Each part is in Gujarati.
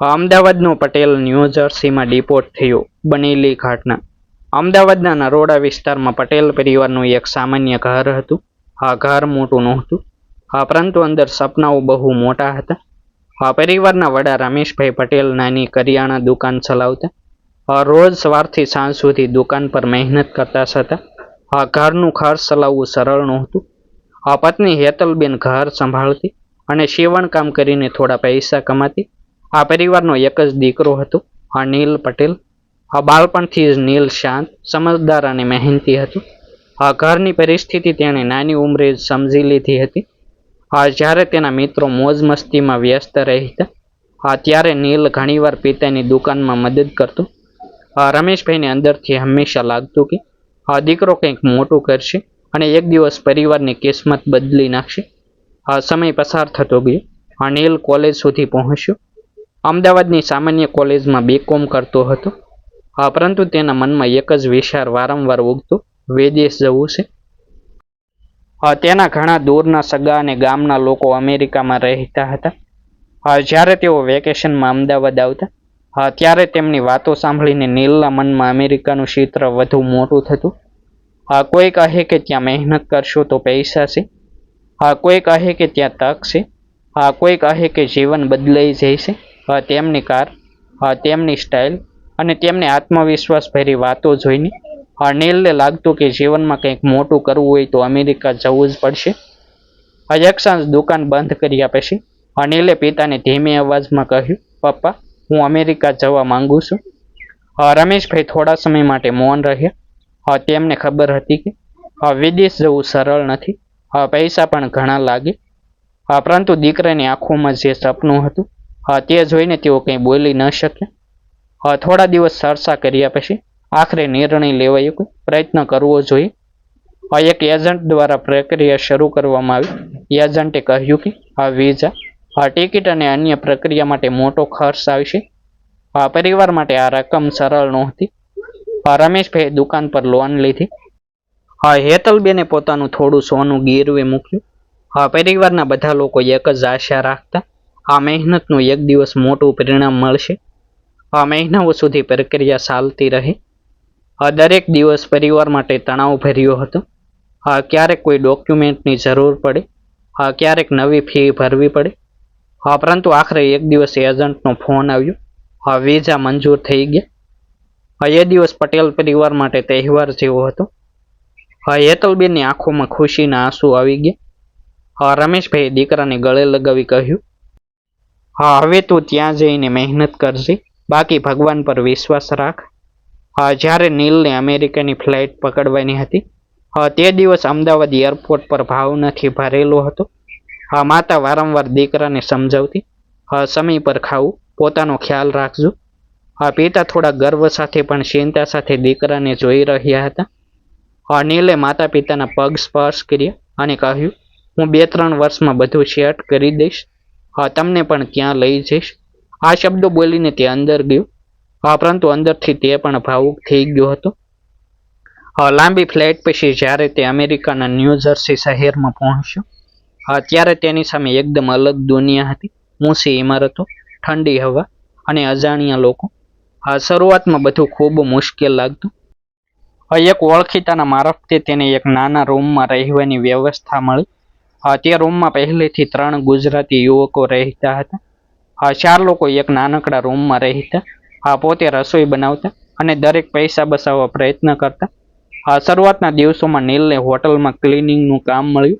અમદાવાદનો પટેલ ન્યૂ જર્સીમાં ડિપોર્ટ થયો. બનેલી ઘટના. અમદાવાદના નરોડા વિસ્તારમાં પટેલ પરિવારનું એક સામાન્ય ઘર હતું. આ ઘર મોટું નહોતું, પરંતુ અંદર સપનાઓ બહુ મોટા હતા. આ પરિવારના વડા રમેશભાઈ પટેલ નાની કરિયાણા દુકાન ચલાવતા. રોજ સવારથી સાંજ સુધી દુકાન પર મહેનત કરતા હતા. આ ઘરનું ખર્ચ ચલાવવું સરળ નહોતું. આ પત્ની હેતલબેન ઘર સંભાળતી અને સીવણ કામ કરીને થોડા પૈસા કમાતી. આ પરિવારનો એક જ દીકરો હતો, આ નીલ પટેલ. આ બાળપણથી જ નીલ શાંત, સમજદાર અને મહેનતી હતો. આ ઘરની પરિસ્થિતિ તેણે નાની ઉંમરે જ સમજી લીધી હતી. જ્યારે તેના મિત્રો મોજ મસ્તીમાં વ્યસ્ત રહેતા, ત્યારે નીલ ઘણીવાર પિતાની દુકાનમાં મદદ કરતો. રમેશભાઈને અંદરથી હંમેશા લાગતું કે આ દીકરો કંઈક મોટું કરશે અને એક દિવસ પરિવારની કિસ્મત બદલી નાખશે. સમય પસાર થતો ગયો. નીલ કોલેજ સુધી પહોંચ્યો. અમદાવાદની સામાન્ય કોલેજમાં BCom કરતો હતો. પરંતુ તેના મનમાં એક જ વિચાર વારંવાર ઉગતો, વિદેશ જવું છે. તેના ઘણા દૂરના સગા અને ગામના લોકો અમેરિકામાં રહેતા હતા. જ્યારે તેઓ વેકેશનમાં અમદાવાદ આવતા, ત્યારે તેમની વાતો સાંભળીને નીલના મનમાં અમેરિકાનું ચિત્ર વધુ મોટું થતું. કોઈ કહે કે ત્યાં મહેનત કરશો તો પૈસા છે. કોઈ કહે કે ત્યાં તક છે. કોઈ કહે કે જીવન બદલાઈ જાય છે. તેમની કાર, તેમની સ્ટાઇલ અને તેમની આત્મવિશ્વાસ ભરી વાતો જોઈને નીલને લાગતું કે જીવનમાં કંઈક મોટું કરવું હોય તો અમેરિકા જવું જ પડશે. એક સાંજ દુકાન બંધ કર્યા પછી નીલે પિતાને ધીમે અવાજમાં કહ્યું, પપ્પા, હું અમેરિકા જવા માંગુ છું. રમેશભાઈ થોડા સમય માટે મૌન રહ્યા. તેમને ખબર હતી કે વિદેશ જવું સરળ નથી, પૈસા પણ ઘણા લાગે. પરંતુ દીકરાની આંખોમાં જે સપનું હતું, તે જોઈને તેઓ કંઈ બોલી ન શક્યા. થોડા દિવસ ચર્ચા કર્યા પછી આખરે નિર્ણય લેવાયો કે પ્રયત્ન કરવો જોઈએ. એક એજન્ટ દ્વારા પ્રક્રિયા શરૂ કરવામાં આવી. એજન્ટે કહ્યું કે વિઝા, ટિકિટ અને અન્ય પ્રક્રિયા માટે મોટો ખર્ચ આવશે. પરિવાર માટે આ રકમ સરળ નહોતી. રમેશભાઈએ દુકાન પર લોન લીધી. હેતલબેને પોતાનું થોડું સોનું ગીરવે મૂક્યું. પરિવારના બધા લોકો એક જ આશા રાખતા, આ મહેનતનું એક દિવસ મોટું પરિણામ મળશે. મહિનાઓ સુધી પ્રક્રિયા ચાલતી રહી. દરેક દિવસ પરિવાર માટે તણાવ ભર્યો હતો. ક્યારેક કોઈ ડોક્યુમેન્ટની જરૂર પડે, ક્યારેક નવી ફી ભરવી પડે. પરંતુ આખરે એક દિવસ એજન્ટનો ફોન આવ્યો. વિઝા મંજૂર થઈ ગયા. એ દિવસ પટેલ પરિવાર માટે તહેવાર જેવો હતો. હેતલબેનની આંખોમાં ખુશીના આંસુ આવી ગયા. રમેશભાઈએ દીકરાને ગળે લગાવી કહ્યું, હવે તું ત્યાં જઈને મહેનત કરજે, બાકી ભગવાન પર વિશ્વાસ રાખ. જ્યારે નીલને અમેરિકાની ફ્લાઇટ પકડવાની હતી, તે દિવસ અમદાવાદ એરપોર્ટ પર ભાવનાથી ભરેલો હતો. માતા વારંવાર દીકરાને સમજાવતી, સમય પર ખાવું, પોતાનો ખ્યાલ રાખજો. પિતા થોડા ગર્વ સાથે પણ ચિંતા સાથે દીકરાને જોઈ રહ્યા હતા. નીલે માતા પિતાના પગ સ્પર્શ કર્યા અને કહ્યું, હું 2-3 વર્ષમાં બધું સેટ કરી દઈશ. તમને પણ ત્યાં લઈ જઈશ. આ શબ્દો બોલીને તે અંદર ગયો. પરંતુ અંદરથી તે પણ ભાવુક થઈ ગયો હતો. લાંબી ફ્લાઇટ પછી જ્યારે તે અમેરિકાના ન્યૂ જર્સી શહેરમાં પહોંચ્યો, ત્યારે તેની સામે એકદમ અલગ દુનિયા હતી. ઊંચી ઇમારતો, ઠંડી હવા અને અજાણ્યા લોકો. શરૂઆતમાં બધું ખૂબ મુશ્કેલ લાગતું. એક ઓળખીતાના મારફતે તેને એક નાના રૂમમાં રહેવાની વ્યવસ્થા મળી. તે રૂમમાં પહેલેથી 3 ગુજરાતી યુવકો રહેતા હતા. 4 લોકો એક નાનકડા રૂમમાં રહેતા. પોતે રસોઈ બનાવતા અને દરેક પૈસા બચાવવા પ્રયત્ન કરતા. શરૂઆતના દિવસોમાં નીલને હોટલમાં ક્લિનિંગનું કામ મળ્યું.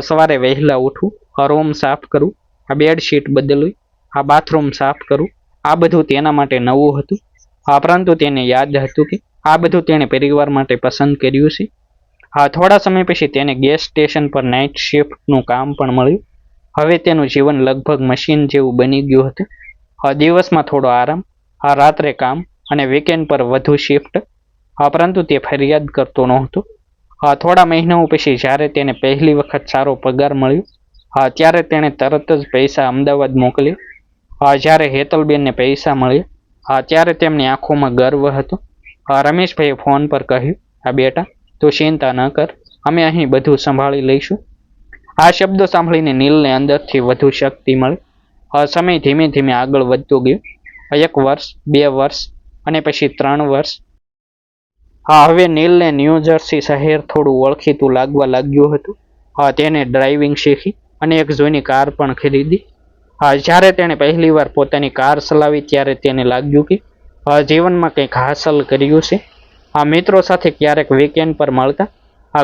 સવારે વહેલા ઉઠવું, રૂમ સાફ કરવું, બેડશીટ બદલવી, બાથરૂમ સાફ કરવું, આ બધું તેના માટે નવું હતું. પરંતુ તેને યાદ હતું કે આ બધું તેણે પરિવાર માટે પસંદ કર્યું છે. થોડા સમય પછી તેને ગેસ સ્ટેશન પર નાઇટ શિફ્ટનું કામ પણ મળ્યું. હવે તેનું જીવન લગભગ મશીન જેવું બની ગયું હતું. દિવસમાં થોડો આરામ, રાત્રે કામ અને વીકેન્ડ પર વધુ શિફ્ટ. પરંતુ તે ફરિયાદ કરતો નહોતો. થોડા મહિનાઓ પછી જ્યારે તેને પહેલી વખત સારો પગાર મળ્યો, ત્યારે તેણે તરત જ પૈસા અમદાવાદ મોકલ્યા. જ્યારે હેતલબેનને પૈસા મળ્યા, ત્યારે તેમની આંખોમાં ગર્વ હતો. રમેશભાઈએ ફોન પર કહ્યું, બેટા, તું ચિંતા ન કર, અમે અહીં બધું સંભાળી લઈશું. આ શબ્દો સાંભળીને નીલને અંદરથી વધુ શક્તિ મળી. સમય ધીમે ધીમે આગળ વધતો ગયો. 1 વર્ષ, 2 વર્ષ અને પછી 3 વર્ષ. હવે નીલને ન્યૂ જર્સી શહેર થોડું ઓળખીતું લાગવા લાગ્યું હતું. તેને ડ્રાઇવિંગ શીખી અને એક જૂની કાર પણ ખરીદી. જ્યારે તેણે પહેલીવાર પોતાની કાર ચલાવી ત્યારે તેને લાગ્યું કે જીવનમાં કંઈક હાંસલ કર્યું છે. મિત્રો સાથે ક્યારેક વીકેન્ડ પર મળતા,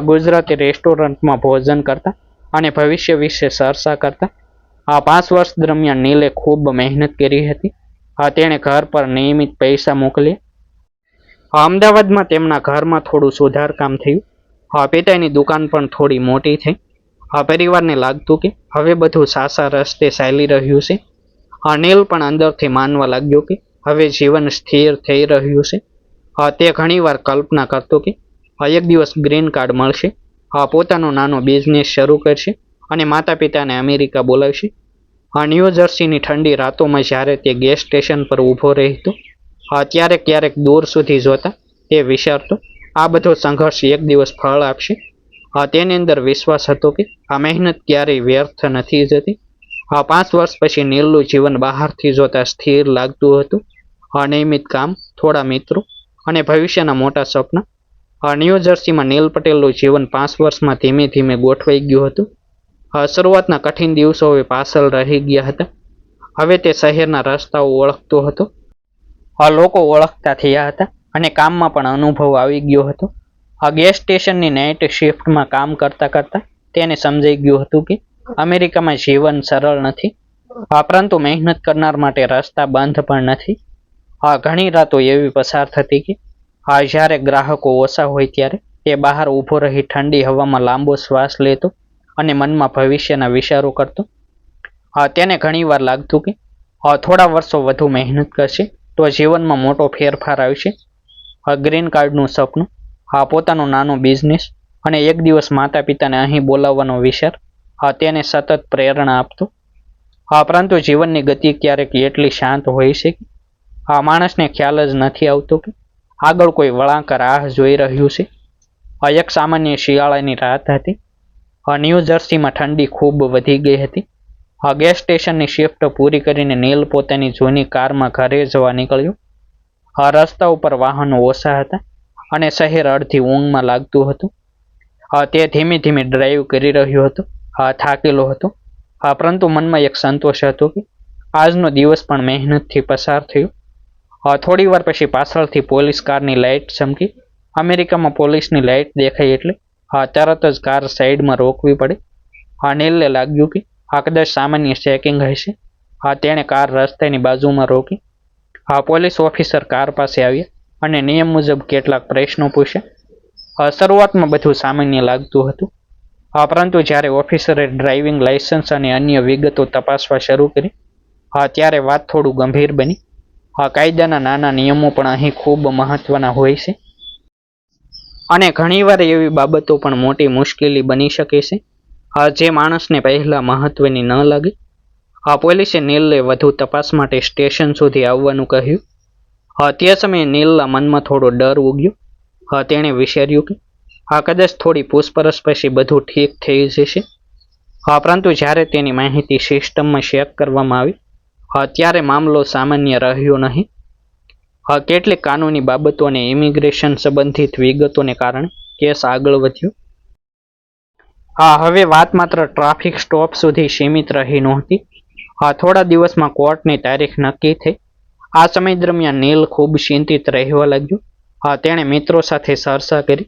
ગુજરાતી રેસ્ટોરન્ટમાં ભોજન કરતા અને ભવિષ્ય વિશે ચર્ચા કરતા. 5 વર્ષ દરમિયાન નીલે ખૂબ મહેનત કરી હતી. તેણે ઘર પર નિયમિત પૈસા મોકલ્યા. અમદાવાદમાં તેમના ઘરમાં થોડું સુધારકામ થયું. પિતાની દુકાન પણ થોડી મોટી થઈ. પરિવારને લાગતું કે હવે બધું સાચા રસ્તે ચાલી રહ્યું છે. નીલ પણ અંદરથી માનવા લાગ્યો કે હવે જીવન સ્થિર થઈ રહ્યું છે. તે ઘણીવાર કલ્પના કરતો કે એક દિવસ ગ્રીન કાર્ડ મળશે, પોતાનો નાનો બિઝનેસ શરૂ કરશે અને માતા પિતાને અમેરિકા બોલાવશે. ન્યૂ જર્સીની ઠંડી રાતોમાં જ્યારે તે ગેસ સ્ટેશન પર ઊભો રહેતો, ત્યારે ક્યારેક દૂર સુધી જોતા તે વિચારતો આ બધો સંઘર્ષ એક દિવસ ફળ આપશે. તેની અંદર વિશ્વાસ હતો કે આ મહેનત ક્યારેય વ્યર્થ નથી જતી. 5 વર્ષ પછી નીલનું જીવન બહારથી જોતા સ્થિર લાગતું હતું. અનિયમિત કામ, થોડા મિત્રો અને ભવિષ્યના મોટા સપના. ન્યૂ જર્સીમાં નીલ પટેલનું જીવન 5 વર્ષમાં ધીમે ધીમે ગોઠવાઈ ગયું હતું. શરૂઆતના કઠિન દિવસો હવે પાછળ રહી ગયા હતા. હવે તે શહેરના રસ્તાઓ ઓળખતો હતો. લોકો ઓળખતા થયા હતા અને કામમાં પણ અનુભવ આવી ગયો હતો. ગેસ સ્ટેશનની નાઇટ શિફ્ટમાં કામ કરતા કરતા તેને સમજાઈ ગયું હતું કે અમેરિકામાં જીવન સરળ નથી, પરંતુ મહેનત કરનાર માટે રસ્તા બંધ પણ નથી. ઘણી રાતો એવી પસાર થતી કે જ્યારે ગ્રાહકો ઓછા હોય ત્યારે તે બહાર ઊભો રહી ઠંડી હવામાં લાંબો શ્વાસ લેતો અને મનમાં ભવિષ્યના વિચારો કરતો. તેને ઘણીવાર લાગતું કે થોડા વર્ષો વધુ મહેનત કરશે તો જીવનમાં મોટો ફેરફાર આવશે. ગ્રીન કાર્ડનું સપનું, પોતાનો નાનો બિઝનેસ અને એક દિવસ માતા પિતાને અહીં બોલાવવાનો વિચાર તેને સતત પ્રેરણા આપતો. પરંતુ જીવનની ગતિ ક્યારેક એટલી શાંત હોય છે કે માણસને ખ્યાલ જ નથી આવતો કે આગળ કોઈ વળાંક રાહ જોઈ રહ્યું છે. એક સામાન્ય શિયાળાની રાત હતી. ન્યૂ જર્સીમાં ઠંડી ખૂબ વધી ગઈ હતી. ગેસ સ્ટેશનની શિફ્ટ પૂરી કરીને નીલ પોતાની જૂની કારમાં ઘરે જવા નીકળ્યો. રસ્તા ઉપર વાહનો ઓછા હતા અને શહેર અડધી ઊંઘમાં લાગતું હતું. તે ધીમે ધીમે ડ્રાઈવ કરી રહ્યો હતો. થાકેલો હતો, પરંતુ મનમાં એક સંતોષ હતો કે આજનો દિવસ પણ મહેનતથી પસાર થયો. થોડી વાર પછી પાછળથી પોલીસ કારની લાઇટ ચમકી. અમેરિકામાં પોલીસની લાઇટ દેખાય એટલે તરત જ કાર સાઈડમાં રોકવી પડે. નીલને લાગ્યું કે આ કદાચ સામાન્ય ચેકિંગ હશે. તેણે કાર રસ્તાની બાજુમાં રોકી. પોલીસ ઓફિસર કાર પાસે આવ્યા અને નિયમ મુજબ કેટલાક પ્રશ્નો પૂછ્યા. શરૂઆતમાં બધું સામાન્ય લાગતું હતું, પરંતુ જ્યારે ઓફિસરે ડ્રાઇવિંગ લાયસન્સ અને અન્ય વિગતો તપાસવા શરૂ કરી, ત્યારે વાત થોડું ગંભીર બની. કાયદાના નાના નિયમો પણ અહીં ખૂબ મહત્વના હોય છે અને ઘણીવાર એવી બાબતો પણ મોટી મુશ્કેલી બની શકે છે જે માણસને પહેલા મહત્વની ન લાગે. પોલીસે નીલને વધુ તપાસ માટે સ્ટેશન સુધી આવવાનું કહ્યું. તે સમયે નીલના મનમાં થોડો ડર ઉગ્યો. તેણે વિચાર્યું કે કદાચ થોડી પૂછપરછ પછી બધું ઠીક થઈ જશે. પરંતુ જ્યારે તેની માહિતી સિસ્ટમમાં ચેક કરવામાં આવી, ત્યારે મામલો સામાન્ય રહ્યો નહીં. કેટલીક કાનૂની બાબતો અને ઇમિગ્રેશન સંબંધિત વિગતોને કારણે કેસ આગળ વધ્યો. હવે વાત માત્ર ટ્રાફિક સ્ટોપ સુધી સીમિત રહી નહોતી. થોડા દિવસમાં કોર્ટની તારીખ નક્કી થઈ. આ સમય દરમિયાન નીલ ખૂબ ચિંતિત રહેવા લાગ્યો. તેણે મિત્રો સાથે ચર્ચા કરી,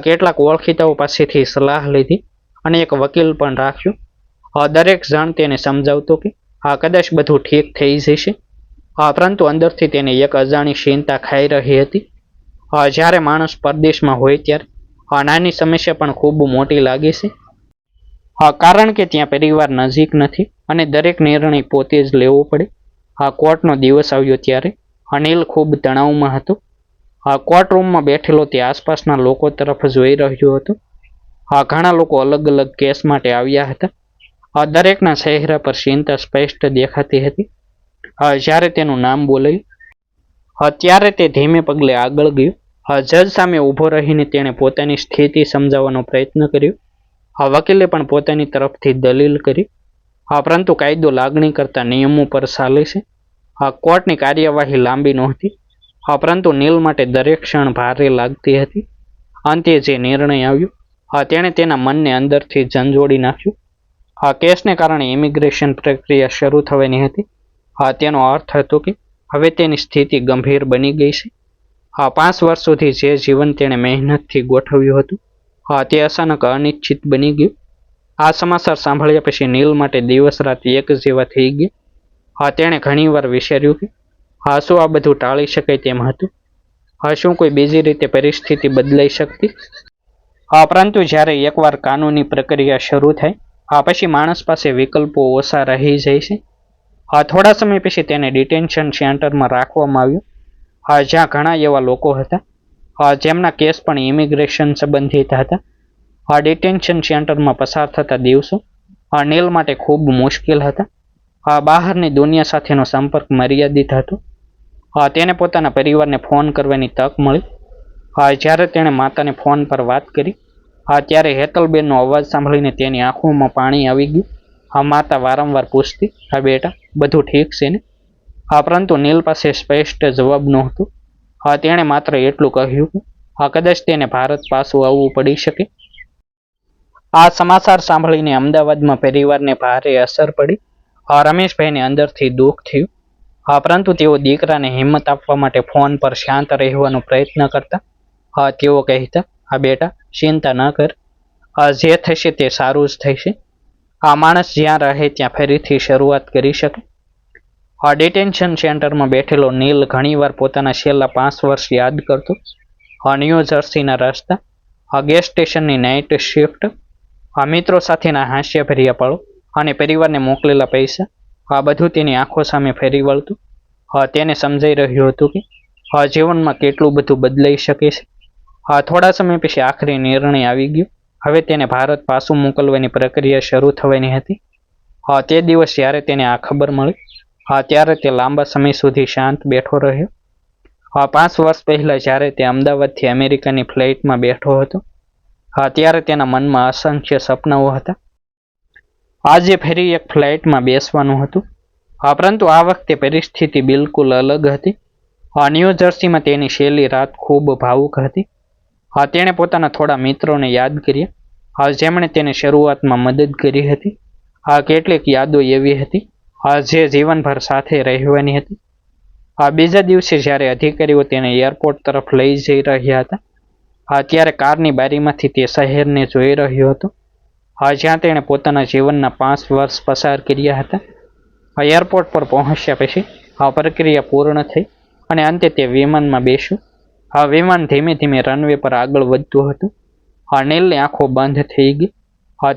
કેટલાક ઓળખીતાઓ પાસેથી સલાહ લીધી અને એક વકીલ પણ રાખ્યો. દરેક જણ તેને સમજાવતો કે કદાચ બધું ઠીક થઈ જશે, પરંતુ અંદરથી તેને એક અજાણી ચિંતા ખાઈ રહી હતી. જ્યારે માણસ પરદેશમાં હોય ત્યારે નાની સમસ્યા પણ ખૂબ મોટી લાગે છે, કારણ કે ત્યાં પરિવાર નજીક નથી અને દરેક નિર્ણય પોતે જ લેવો પડે. કોર્ટનો દિવસ આવ્યો ત્યારે નીલ ખૂબ તણાવમાં હતો. કોર્ટરૂમમાં બેઠેલો તે આસપાસના લોકો તરફ જોઈ રહ્યો હતો. ઘણા લોકો અલગ અલગ કેસ માટે આવ્યા હતા. દરેકના ચહેરા પર ચિંતા સ્પષ્ટ દેખાતી હતી. જ્યારે તેનું નામ બોલાયું, ત્યારે તે ધીમે પગલે આગળ ગયો. જજ સામે ઊભો રહીને તેણે પોતાની સ્થિતિ સમજાવવાનો પ્રયત્ન કર્યો. વકીલે પણ પોતાની તરફથી દલીલ કરી. પરંતુ કાયદો લાગણી કરતા નિયમો પર ચાલે છે. કોર્ટની કાર્યવાહી લાંબી નહોતી, પરંતુ નીલ માટે દરેક ક્ષણ ભારે લાગતી હતી. અંતે જે નિર્ણય આવ્યો તેણે તેના મનને અંદરથી ઝંઝોડી નાખ્યું. કેસને કારણે ઇમિગ્રેશન પ્રક્રિયા શરૂ થવાની હતી. તેનો અર્થ હતો કે હવે તેની સ્થિતિ ગંભીર બની ગઈ છે. 5 વર્ષ સુધી જે જીવન તેણે મહેનતથી ગોઠવ્યું હતું તે અચાનક અનિશ્ચિત બની ગયું. આ સમાચાર સાંભળ્યા પછી નીલ માટે દિવસ રાત એક જેવા થઈ ગયા. તેણે ઘણીવાર વિચાર્યું કે શું આ બધું ટાળી શકાય તેમ હતું? શું કોઈ બીજી રીતે પરિસ્થિતિ બદલાઈ શકતી? પરંતુ જ્યારે એકવાર કાનૂની પ્રક્રિયા શરૂ થાય પછી માણસ પાસે વિકલ્પો ઓછા રહી જાય છે. થોડા સમય પછી તેને ડિટેન્શન સેન્ટરમાં રાખવામાં આવ્યો, જ્યાં ઘણા એવા લોકો હતા જેમના કેસ પણ ઇમિગ્રેશન સંબંધિત હતા. ડિટેન્શન સેન્ટરમાં પસાર થતા દિવસો નીલ માટે ખૂબ મુશ્કેલ હતા. બહારની દુનિયા સાથેનો સંપર્ક મર્યાદિત હતો. તેને પોતાના પરિવારને ફોન કરવાની તક મળી. જ્યારે તેણે માતાને ફોન પર વાત કરી ત્યારે હેતલબેનનો અવાજ સાંભળીને તેની આંખોમાં પાણી આવી ગયું. માતા વારંવાર પૂછતી, બેટા બધું ઠીક છે ને? પરંતુ નીલ પાસે સ્પષ્ટ જવાબ નહોતો. તેણે માત્ર એટલું કહ્યું કે કદાચ તેને ભારત પાછું આવવું પડી શકે. આ સમાચાર સાંભળીને અમદાવાદમાં પરિવારને ભારે અસર પડી. રમેશભાઈને અંદરથી દુઃખ થયું, પરંતુ તેઓ દીકરાને હિંમત આપવા માટે ફોન પર શાંત રહેવાનો પ્રયત્ન કરતા. તેઓ કહેતા, બેટા ચિંતા ન કર, જે થશે તે સારું જ થશે. આ માણસ જ્યાં રહે ત્યાં ફરીથી શરૂઆત કરી શકે. ડિટેન્શન સેન્ટરમાં બેઠેલો નીલ ઘણીવાર પોતાના છેલ્લા 5 વર્ષ યાદ કરતો. ન્યૂ જર્સીના રસ્તા, ગેસ સ્ટેશનની નાઇટ શિફ્ટ, મિત્રો સાથેના હાસ્યભર્યા પળો અને પરિવારને મોકલેલા પૈસા, આ બધું તેની આંખો સામે ફરી વળતું. તેને સમજાઈ રહ્યું હતું કે જીવનમાં કેટલું બધું બદલાઈ શકે છે. થોડા સમય પછી આખરી નિર્ણય આવી ગયો. હવે તેને ભારત પાછું મોકલવાની પ્રક્રિયા શરૂ થવાની હતી. તે દિવસ જ્યારે તેને આ ખબર મળી ત્યારે તે લાંબા સમય સુધી શાંત બેઠો રહ્યો. 5 વર્ષ પહેલા જ્યારે તે અમદાવાદથી અમેરિકાની ફ્લાઇટમાં બેઠો હતો ત્યારે તેના મનમાં અસંખ્ય સપનાઓ હતા. આજે ફરી એક ફ્લાઇટમાં બેસવાનું હતું, પરંતુ આ વખતે પરિસ્થિતિ બિલકુલ અલગ હતી. ન્યૂ જર્સીમાં તેની છેલ્લી રાત ખૂબ ભાવુક હતી. તેણે પોતાના થોડા મિત્રોને યાદ કર્યા જેમણે તેને શરૂઆતમાં મદદ કરી હતી. કેટલીક યાદો એવી હતી જે જીવનભર સાથે રહેવાની હતી. બીજા દિવસે જ્યારે અધિકારીઓ તેને એરપોર્ટ તરફ લઈ જઈ રહ્યા હતા ત્યારે કારની બારીમાંથી તે શહેરને જોઈ રહ્યો હતો, જ્યાં તેણે પોતાના જીવનના 5 વર્ષ પસાર કર્યા હતા. એરપોર્ટ પર પહોંચ્યા પછી આ પ્રક્રિયા પૂર્ણ થઈ અને અંતે તે વિમાનમાં બેસ્યો. વિમાન ધીમે ધીમે રનવે પર આગળ વધતું હતું. નીલની આંખો બંધ થઈ ગઈ.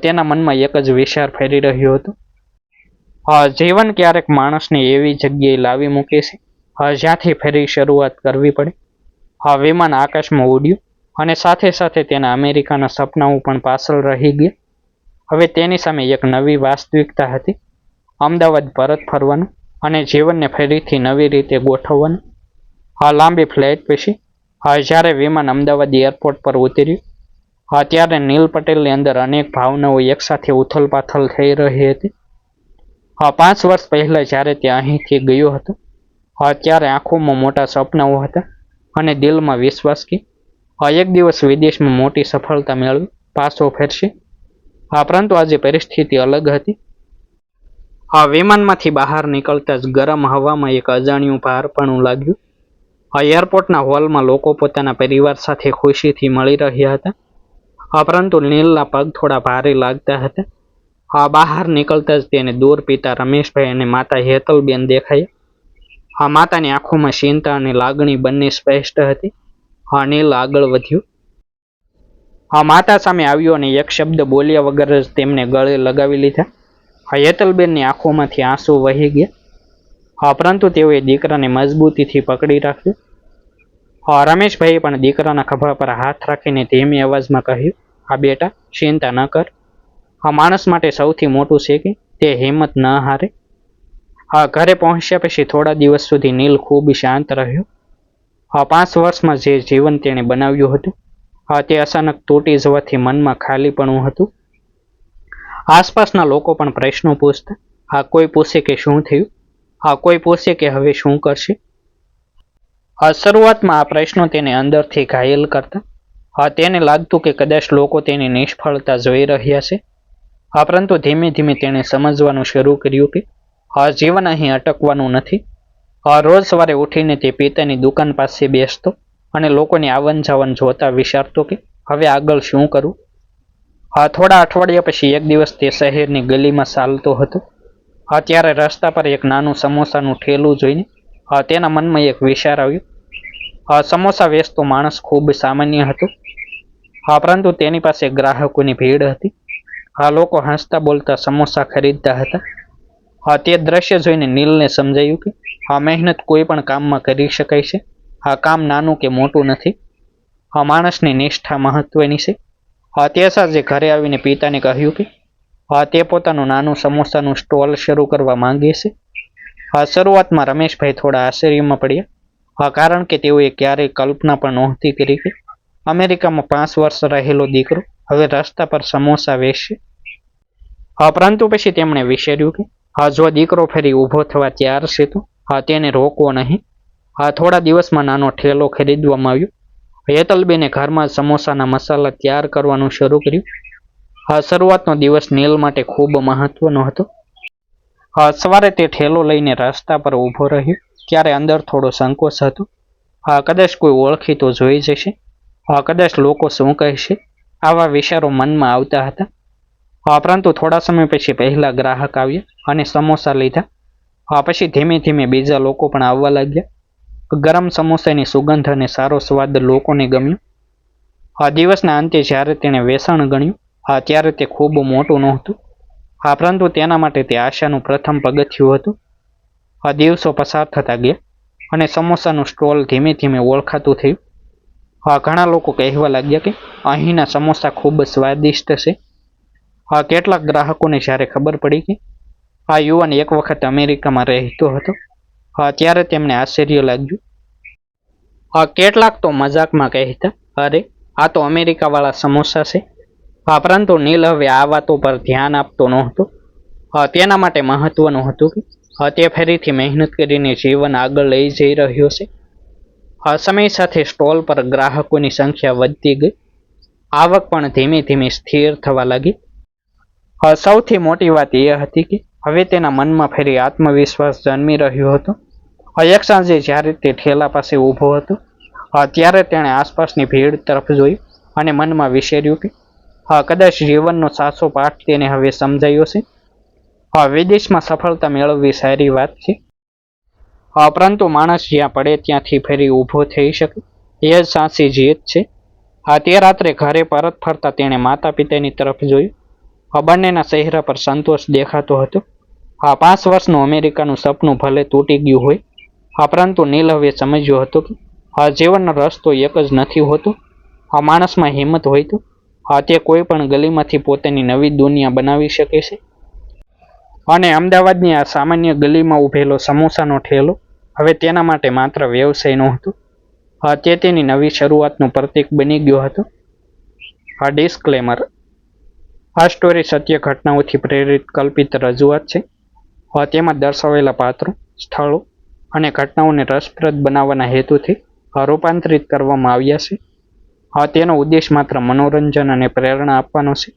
તેના મનમાં એક જ વિચાર ફેરી રહ્યો હતો, જીવન ક્યારેક માણસને એવી જગ્યાએ લાવી મૂકે છે જ્યાંથી ફરી શરૂઆત કરવી પડે. વિમાન આકાશમાં ઉડ્યું અને સાથે સાથે તેના અમેરિકાના સપનાઓ પણ પાછળ રહી ગયા. હવે તેની સામે એક નવી વાસ્તવિકતા હતી, અમદાવાદ પરત ફરવાનું અને જીવનને ફરીથી નવી રીતે ગોઠવવાનું. લાંબી ફ્લાઇટ પછી જ્યારે વિમાન અમદાવાદ એરપોર્ટ પર ઉતર્યું ત્યારે નીલ પટેલની અંદર અનેક ભાવનાઓ એકસાથે ઉથલપાથલ થઈ રહી હતી. 5 વર્ષ પહેલા જ્યારે તે અહીંથી ગયો હતો ત્યારે આંખોમાં મોટા સપનાઓ હતા અને દિલમાં વિશ્વાસ કે એક દિવસ વિદેશમાં મોટી સફળતા મેળવી પાછો ફેરશે. પરંતુ આજે પરિસ્થિતિ અલગ હતી. વિમાનમાંથી બહાર નીકળતા જ ગરમ હવામાં એક અજાણ્યું ભારપણું લાગ્યું. એરપોર્ટના હોલમાં લોકો પોતાના પરિવાર સાથે ખુશીથી મળી રહ્યા હતા, પરંતુ નીલના પગ થોડા ભારે લાગતા હતા. બહાર નીકળતા જ તેને દૂર પિતા રમેશભાઈ અને માતા હેતલબેન દેખાયા. માતાની આંખોમાં ચિંતા અને લાગણી બંને સ્પષ્ટ હતી. નીલ આગળ વધ્યો. માતા સામે આવ્યો અને એક શબ્દ બોલ્યા વગર જ તેમને ગળે લગાવી લીધા. હેતલબેનની આંખોમાંથી આંસુ વહી ગયા, પરંતુ તેઓએ દીકરાને મજબૂતીથી પકડી રાખ્યો. રમેશભાઈએ પણ દીકરાના ખભા પર હાથ રાખીને ધીમી અવાજમાં કહ્યું, બેટા ચિંતા ન કર. માણસ માટે સૌથી મોટું છે કે તે હિંમત ન હારે. ઘરે પહોંચ્યા પછી થોડા દિવસ સુધી નીલ ખૂબ શાંત રહ્યો. 5 વર્ષમાં જે જીવન તેણે બનાવ્યું હતું તે અચાનક તૂટી જવાથી મનમાં ખાલીપણું હતું. આસપાસના લોકો પણ પ્રશ્નો પૂછતા. હા, કોઈ પૂછે કે શું થયું, હા કોઈ પૂછે કે હવે શું કરશે. શરૂઆતમાં આ પ્રશ્નો તેને અંદરથી ઘાયલ કરતા. તેને લાગતું કે કદાચ લોકો તેની નિષ્ફળતા જોઈ રહ્યા છે. પરંતુ ધીમે ધીમે તેણે સમજવાનું શરૂ કર્યું કે જીવન અહીં અટકવાનું નથી. રોજ સવારે ઉઠીને તે પિતાની દુકાન પાસે બેસતો અને લોકોની આવન જાવન જોતા વિચારતો કે હવે આગળ શું કરું. થોડા અઠવાડિયા પછી એક દિવસ તે શહેરની ગલીમાં ચાલતો હતો. ત્યારે રસ્તા પર એક નાનું સમોસાનું ઠેલું જોઈને તેના મનમાં એક વિચાર આવ્યો. સમોસા વેચતો માણસ ખૂબ સામાન્ય હતો, પરંતુ તેની પાસે ગ્રાહકોની ભીડ હતી. લોકો હસતા બોલતા સમોસા ખરીદતા હતા. તે દ્રશ્ય જોઈને નીલને સમજાયું કે મહેનત કોઈ પણ કામમાં કરી શકાય છે. કામ નાનું કે મોટું નથી. માણસની નિષ્ઠા મહત્વની છે. તે સાંજે ઘરે આવીને પિતાને કહ્યું કે તે પોતાનું નાનું સમોસાનું સ્ટોલ શરૂ કરવા માંગે છે. શરૂઆતમાં રમેશભાઈ થોડા આશ્ચર્યમાં પડ્યા, કારણ કે તેઓએ ક્યારેય કલ્પના પણ નહોતી કરી કે અમેરિકામાં 5 વર્ષ રહેલો દીકરો હવે રસ્તા પર સમોસા વેચશે. પરંતુ પછી તેમણે વિચાર્યું કે જો દીકરો ફરી ઊભો થવા તૈયાર છે તો તેને રોકવો નહીં. થોડા દિવસમાં નાનો ઠેલો ખરીદવામાં આવ્યો. હેતલબેને ઘરમાં સમોસાના મસાલા તૈયાર કરવાનું શરૂ કર્યું. શરૂઆતનો દિવસ નીલ માટે ખૂબ મહત્વનો હતો. સવારે તે ઠેલો લઈને રસ્તા પર ઊભો રહ્યો ત્યારે અંદર થોડો સંકોચ હતો. કદાચ કોઈ ઓળખીતો જોઈ જશે, કદાચ લોકો શું કહેશે, આવા વિચારો મનમાં આવતા હતા. પરંતુ થોડા સમય પછી પહેલા ગ્રાહક આવ્યા અને સમોસા લીધા. પછી ધીમે ધીમે બીજા લોકો પણ આવવા લાગ્યા. ગરમ સમોસાની સુગંધ અને સારો સ્વાદ લોકોને ગમ્યો. દિવસના અંતે જ્યારે તેણે વેચાણ ગણ્યું ત્યારે તે ખૂબ મોટું નહોતું, પરંતુ તેના માટે તે આશાનું પ્રથમ પગથિયું હતું. દિવસો પસાર થતા ગયા અને સમોસાનું સ્ટોલ ધીમે ધીમે ઓળખાતું થયું. ઘણા લોકો કહેવા લાગ્યા કે અહીંના સમોસા ખૂબ સ્વાદિષ્ટ છે. કેટલાક ગ્રાહકોને જ્યારે ખબર પડી કે આ યુવાન એક વખત અમેરિકામાં રહેતો હતો, ત્યારે તેમને આશ્ચર્ય લાગ્યું. કેટલાક તો મજાકમાં કહેતા, અરે આ તો અમેરિકાવાળા સમોસા છે. પરંતુ નીલ હવે આ વાતો પર ધ્યાન આપતો નહોતો. તેના માટે મહત્વનું હતું કે તે ફરીથી મહેનત કરીને જીવન આગળ લઈ જઈ રહ્યો છે. સમય સાથે સ્ટોલ પર ગ્રાહકોની સંખ્યા વધતી ગઈ. આવક પણ ધીમે ધીમે સ્થિર થવા લાગી. સૌથી મોટી વાત એ હતી કે હવે તેના મનમાં ફરી આત્મવિશ્વાસ જન્મી રહ્યો હતો. એક સાંજે જ્યારે તે ઠેલા પાસે ઊભો હતો ત્યારે તેણે આસપાસની ભીડ તરફ જોયું અને મનમાં વિચાર્યું કે કદાચ જીવનનો સાચો પાઠ તેને હવે સમજાયો છે. વિદેશમાં સફળતા મેળવવી સારી વાત છે, પરંતુ માણસ જ્યાં પડે ત્યાંથી ફરી ઊભો થઈ શકે એ જ સાચી જીત છે. તે રાત્રે ઘરે પરત ફરતા તેણે માતા પિતાની તરફ જોયું. બંનેના ચહેરા પર સંતોષ દેખાતો હતો. 5 વર્ષનું અમેરિકાનું સપનું ભલે તૂટી ગયું હોય, પરંતુ નીલ હવે સમજ્યો હતો કે જીવનનો રસ્તો એક જ નથી હોતો. માણસમાં હિંમત હોય તો તે કોઈ પણ ગલીમાંથી પોતાની નવી દુનિયા બનાવી શકે છે. અને અમદાવાદની આ સામાન્ય ગલીમાં ઉભેલો સમોસાનો ઠેલો હવે તેના માટે માત્ર વ્યવસાય નહોતો, તે તેની નવી શરૂઆતનું પ્રતીક બની ગયો હતો. ડિસ્ક્લેમર: આ સ્ટોરી સત્ય ઘટનાઓથી પ્રેરિત કલ્પિત રજૂઆત છે. તેમાં દર્શાવેલા પાત્રો, સ્થળો અને ઘટનાઓને રસપ્રદ બનાવવાના હેતુથી રૂપાંતરિત કરવામાં આવ્યા છે. તેનો ઉદ્દેશ માત્ર મનોરંજન અને પ્રેરણા આપવાનો છે.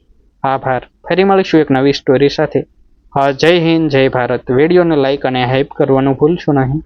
આભાર. ફરી મળીશું એક નવી સ્ટોરી સાથે. જય હિન્દ, જય ભારત. વિડીયોને લાઇક અને હાઇપ કરવાનું ભૂલશો નહીં.